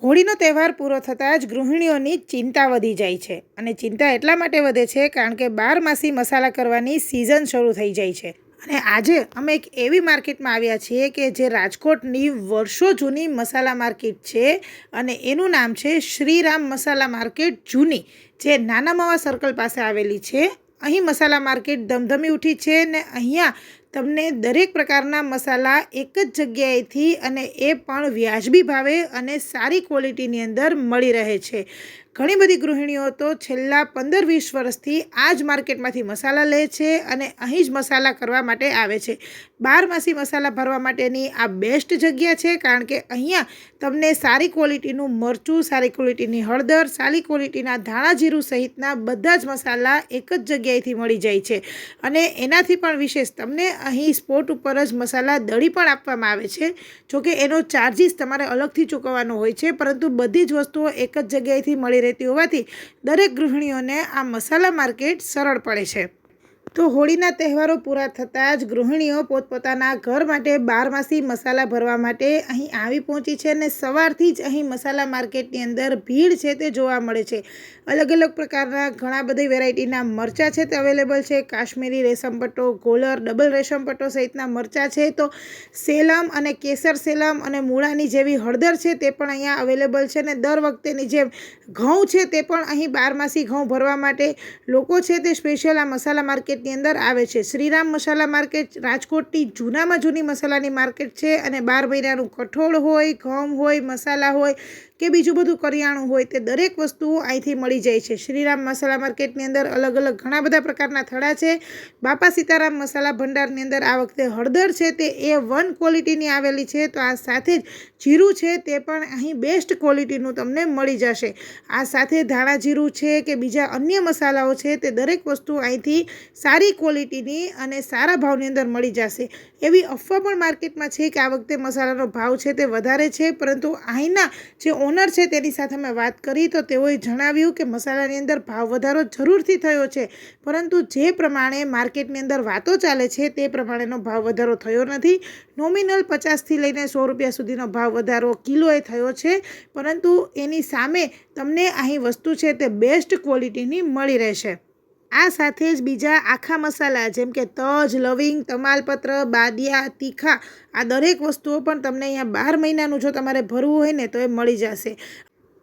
હોળીનો તહેવાર પૂરો થતાં જ ગૃહિણીઓની ચિંતા વધી જાય છે અને ચિંતા એટલા માટે વધે છે કારણ કે બારમાસી મસાલા કરવાની સિઝન શરૂ થઈ જાય છે. અને આજે અમે એક એવી માર્કેટમાં આવ્યા છીએ કે જે રાજકોટની વર્ષો જૂની મસાલા માર્કેટ છે અને એનું નામ છે શ્રીરામ મસાલા માર્કેટ જૂની, જે નાના મવા સર્કલ પાસે આવેલી છે. અહીં મસાલા માર્કેટ ધમધમી ઉઠી છે ને અહીંયા તમને દરેક પ્રકારના મસાલા એક જ જગ્યાએથી અને એ પણ વ્યાજબી ભાવે અને સારી ક્વોલિટીની અંદર મળી રહે છે. ઘણી બધી ગૃહિણીઓ તો છેલ્લા 15-20 વર્ષથી આ જ માર્કેટમાંથી મસાલા લે છે અને અહીં જ મસાલા કરવા માટે આવે છે. બારમાસી મસાલા ભરવા માટેની આ બેસ્ટ જગ્યા છે કારણ કે અહીંયા તમને સારી ક્વોલિટીનું મરચું, સારી ક્વોલિટીની હળદર, સારી ક્વોલિટીના ધાણા જીરું સહિતના બધા જ મસાલા એક જ જગ્યાએથી મળી જાય છે. અને એનાથી પણ વિશેષ તમને અહીં સ્પોટ ઉપર જ મસાલા દળી પણ આપવામાં આવે છે. જોકે એનો ચાર્જિસ તમારે અલગથી ચૂકવવાનો હોય છે, પરંતુ બધી જ વસ્તુઓ એક જ જગ્યાએથી મળી રહેતી હોવાથી દરેક ગૃહિણીઓને આ મસાલા માર્કેટ સરળ પડે છે. તો હોળીના તહેવારો પૂરા થતાં જ ગૃહિણીઓ પોતપોતાના ઘર માટે બારમાસી મસાલા ભરવા માટે અહીં આવી પહોંચી છે અને સવારથી જ અહીં મસાલા માર્કેટની અંદર ભીડ છે તે જોવા મળે છે. અલગ અલગ પ્રકારના ઘણા બધી વેરાયટીના મરચાં છે તે અવેલેબલ છે. કાશ્મીરી રેશમ પટ્ટો, ગોલર, ડબલ રેશમ પટ્ટો સહિતના મરચાં છે. તો સેલમ અને કેસર સેલમ અને મૂળાની જેવી હળદર છે તે પણ અહીંયા અવેલેબલ છે. અને દર વખતેની જેમ ઘઉં છે તે પણ અહીં બારમાસી ઘઉં ભરવા માટે લોકો છે તે સ્પેશિયલ આ મસાલા માર્કેટની અંદર આવે છે. શ્રીરામ મસાલા માર્કેટ રાજકોટની જૂનામાં જૂની મસાલાની માર્કેટ છે અને 12 મહિનાનું કઠોળ હોય, ઘઉં હોય, મસાલા હોય કે બીજું બધું કરિયાણું હોય તે દરેક વસ્તુઓ અહીંથી મળી જાય છે. શ્રીરામ મસાલા માર્કેટની અંદર અલગ અલગ ઘણા બધા પ્રકારના થડા છે. બાપા સીતારામ મસાલા ભંડારની અંદર આ વખતે હળદર છે તે A1 ક્વોલિટીની આવેલી છે. તો આ સાથે જ જીરું છે તે પણ અહીં બેસ્ટ ક્વોલિટીનું તમને મળી જશે. આ સાથે ધાણા જીરું છે કે બીજા અન્ય મસાલાઓ છે તે દરેક વસ્તુ અહીંથી સારી ક્વોલિટીની અને સારા ભાવની અંદર મળી જશે. એવી અફવા પણ માર્કેટમાં છે કે આ વખતે મસાલાનો ભાવ છે તે વધારે છે, પરંતુ અહીંના જે ઓનર છે તેની સાથે મેં વાત કરી તો તેઓએ જણાવ્યું કે મસાલાની અંદર ભાવ વધારો જરૂરથી થયો છે, પરંતુ જે પ્રમાણે માર્કેટની અંદર વાતો ચાલે છે તે પ્રમાણેનો ભાવ વધારો થયો નથી. નોમિનલ 50થી લઈને 100 રૂપિયા સુધીનો ભાવ વધારો કિલોએ થયો છે, પરંતુ એની સામે તમને અહીં વસ્તુ છે તે બેસ્ટ ક્વોલિટીની મળી રહેશે. આ સાથે જ બીજા આખા મસાલા જેમ કે તજ, લવિંગ, તમાલપત્ર, બાદિયા, તીખા આ દરેક વસ્તુઓ પણ તમને અહીંયા 12 મહિનાનું જો તમારે ભરવું હોય ને તો એ મળી જશે.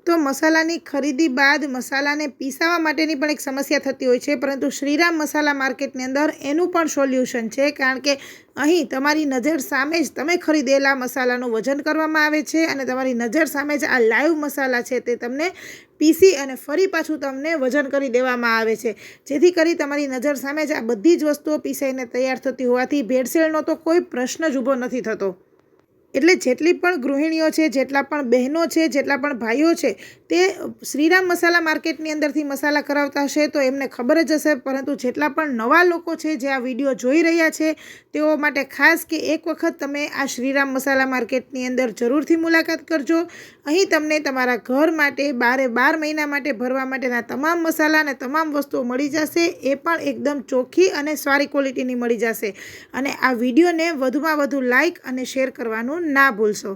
તો મસાલાની ખરીદી બાદ મસાલાને પીસાવા માટેની પણ એક સમસ્યા થતી હોય છે, પરંતુ શ્રીરામ મસાલા માર્કેટની અંદર એનું પણ સોલ્યુશન છે, કારણ કે અહીં તમારી નજર સામે જ તમે ખરીદેલા મસાલાનું વજન કરવામાં આવે છે અને તમારી નજર સામે જ આ લાઈવ મસાલા છે તે તમને પીસી અને ફરી પાછું તમને વજન કરી દેવામાં આવે છે, જેથી કરી તમારી નજર સામે જ આ બધી જ વસ્તુઓ પીસાઈને તૈયાર થતી હોવાથી ભેળસેળનો તો કોઈ પ્રશ્ન જ ઊભો નથી થતો. એટલે જેટલી પણ ગૃહિણીઓ છે, જેટલા પણ બહેનો છે, જેટલા પણ ભાઈઓ છે તે શ્રીરામ મસાલા માર્કેટની અંદરથી મસાલા કરાવતા હશે તો એમને ખબર જ હશે, પરંતુ જેટલા પણ નવા લોકો છે જે આ વિડીયો જોઈ રહ્યા છે તેઓ માટે ખાસ કે એક વખત તમે આ શ્રીરામ મસાલા માર્કેટની અંદર જરૂરથી મુલાકાત કરજો. અહીં તમને તમારા ઘર માટે 12 મહિના માટે ભરવા માટેના તમામ મસાલા અને તમામ વસ્તુઓ મળી જશે. એ પણ એકદમ ચોખ્ખી અને સારી ક્વોલિટીની મળી જશે. અને આ વિડીયોને વધુમાં વધુ લાઇક અને શેર કરવાનું ના ભૂલશો.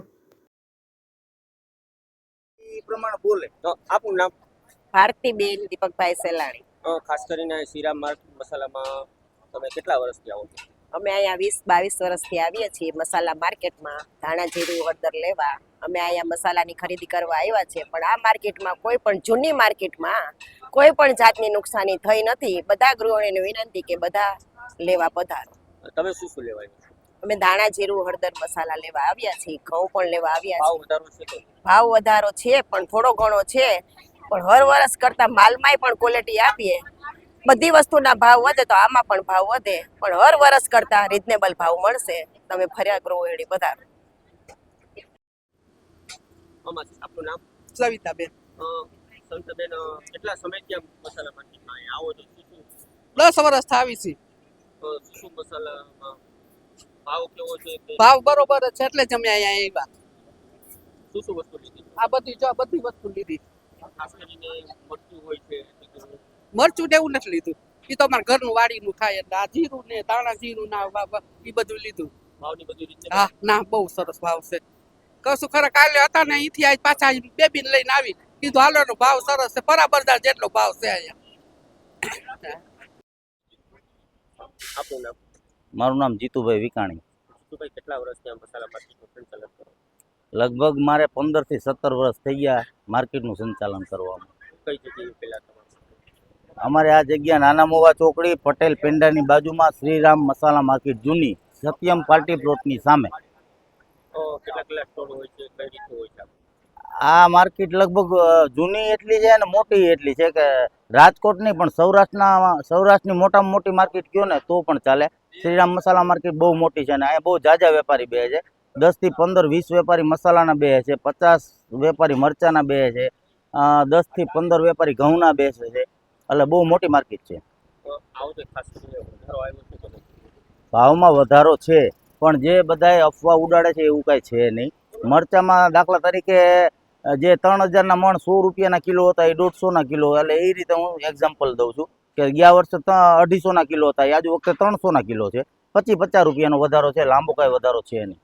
પ્રમાણે બોલે તો આપનું નામ? ભારતીબેન દીપકભાઈ સેલાણી. ખાસ કરીને શ્રીરામ મસાલામાં તમે કેટલા વર્ષથી આવો છો? અમે અહીંયા 20-22 વર્ષથી આવીએ છીએ મસાલા માર્કેટમાં ધાણા જીરું હળદર લેવા. અમે અહીંયા મસાલાની ખરીદી કરવા આવ્યા છે, પણ આ માર્કેટમાં કોઈ પણ જૂની માર્કેટમાં કોઈ પણ જાતની નુકસાની થઈ નથી. બધા ગૃહિણીને વિનંતી કે બધા લેવા પધારો. તમે શું શું લેવા આવ્યા છો? અમે ધાણા જીરું હળદર મસાલા લેવા આવ્યા છીએ, ઘઉં પણ લેવા આવ્યા ભાવ છીએ. વધારો છે કે? ભાવ વધારો છે પણ થોડો ઘણો છે, પણ હર વર્ષ કરતા માલમાંય પણ ક્વોલિટી આપીએ. બધી વસ્તુના ભાવ વધે તો આમાં પણ ભાવ વધે, પણ હર વર્ષ કરતા રીઝનેબલ ભાવ મળશે. તમે ફર્યા ગૃહિણી પધારો. આપનું નામ? સવિતાબેન. સંતબેન, કેટલા સમયથી આમ મસાલા માર્કેટમાં આવો છો? શું 10 વર્ષ આવી છે. શું મસાલામાં ભાવ કેવો છે? ભાવ બરોબર છે એટલે જ અમે અહીંયા આવ્યા. શું વસ્તુ લીધી? આ બધી વસ્તુ લીધી. ખાસ કરીને મરચું હોય છે, મરચું ને એવું નથી લીધું, એ તો અમારા ઘરનું વાડીનું થાય એટલે આ જીરું ને ધાણા જીરું ના એ બધું લીધું. ભાવની બધી રીતે? હા ના, બહુ સરસ ભાવ છે. કશું ખરા કાલે હતા ને અહીંથી આજ પાછા બેબીને લઈને આવી કીધું હાલોનો ભાવ સરસ છે બરાબર જેટલો ભાવ છે અહીંયા. આપનું નામ? મારું નામ જીતુભાઈ વિકાણી. જીતુભાઈ, કેટલા વર્ષથી આ મસાલા માર્કેટનું સંચાલન કરો? લગભગ મારે 15 થી 17 વર્ષ થઈ ગયા માર્કેટનું સંચાલન કરવામાં. કઈ જગ્યાએ પહેલા તમારું? અમારે આ જગ્યા નાના મોવા ચોકડી પટેલ પેંડાની બાજુમાં શ્રીરામ મસાલા માર્કેટ જૂની સત્યમ પાર્ટી પ્લોટની સામે. કેટલા કેટલા સ્ટોર હોય છે, કઈ રીતનું હોય છે? આ માર્કેટ લગભગ જૂની એટલી છે અને મોટી એટલી છે કે રાજકોટની પણ સૌરાષ્ટ્રની મોટામાં મોટી માર્કેટ કયો ને તો પણ ચાલે. શ્રીરામ મસાલા માર્કેટ બહુ મોટી છે અને અહીંયા બહુ જાજા વેપારી બે છે. 10 થી 15 20 વેપારી મસાલાના બે છે, 50 વેપારી મરચાના બે છે, 10 થી 15 વેપારી ઘઉંના બેસે છે. એટલે બહુ મોટી માર્કેટ છે. આવો તો ખાસ કરીને વધારો આવ્યો છે કે નહીં? ભાવમાં વધારો છે પણ જે બધાએ અફવા ઉડાડે છે એવું કાંઈ છે નહીં. મરચામાં દાખલા તરીકે જે 3000ના મણ 100 રૂપિયાના કિલો હતા એ 150ના કિલો, એટલે એ રીતે હું એક્ઝામ્પલ દઉં છું કે ગયા વર્ષે 250ના કિલો હતા, આજ વખતે 300ના કિલો છે. 25-50 રૂપિયાનો વધારો છે, લાંબો કાંઈ વધારો છે નહીં.